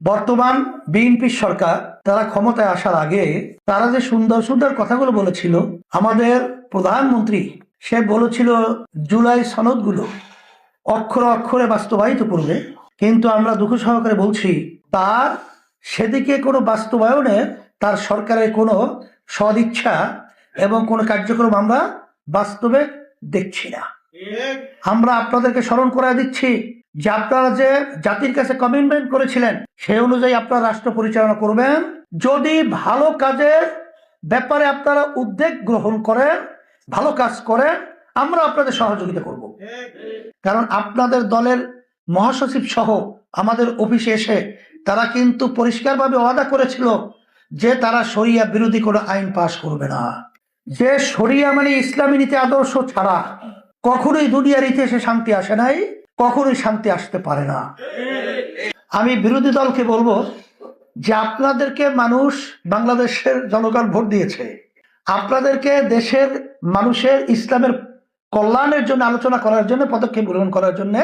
বর্তমান বিএনপি সরকার তারা ক্ষমতায় আসার আগে তারা যে সুন্দর সুন্দর কথাগুলো বলেছিল, আমাদের প্রধানমন্ত্রী সে বলেছিল জুলাই সনদগুলো অক্ষরে অক্ষরে বাস্তবায়িত করবে, কিন্তু আমরা দুঃখ সহকারে বলছি তার সেদিকে কোনো বাস্তবায়নের তার সরকারের কোনো সদিচ্ছা এবং কোনো কার্যক্রম আমরা বাস্তবে দেখছি না। আমরা আপনাদেরকে স্মরণ করে দিচ্ছি যে আপনারা যে জাতির কাছে কমিটমেন্ট করেছিলেন সেই অনুযায়ী আপনারা রাষ্ট্র পরিচালনা করবেন। যদি ভালো কাজের ব্যাপারে আপনারা উদ্যোগ গ্রহণ করেন, ভালো কাজ করেন, আমরা আপনাদের সহযোগিতা করব। কারণ আপনাদের দলের মহাসচিব সহ আমাদের অফিসে এসে তারা কিন্তু পরিষ্কারভাবে ওয়াদা করেছিল যে তারা শরিয়া বিরোধী কোনো আইন পাশ করবে না, যে শরিয়া মানে ইসলামী নীতি আদর্শ ছাড়া কখনোই দুনিয়ার ইতিহাসে শান্তি আসে নাই, কখনোই শান্তি আসতে পারে না। আমি বিরোধী দলকে বলবো যে আপনাদেরকে মানুষ, বাংলাদেশের জনগণ ভোট দিয়েছে, আপনাদেরকে দেশের মানুষের ইসলামের কল্যাণের জন্য আলোচনা করার জন্য, পদক্ষেপ গ্রহণ করার জন্য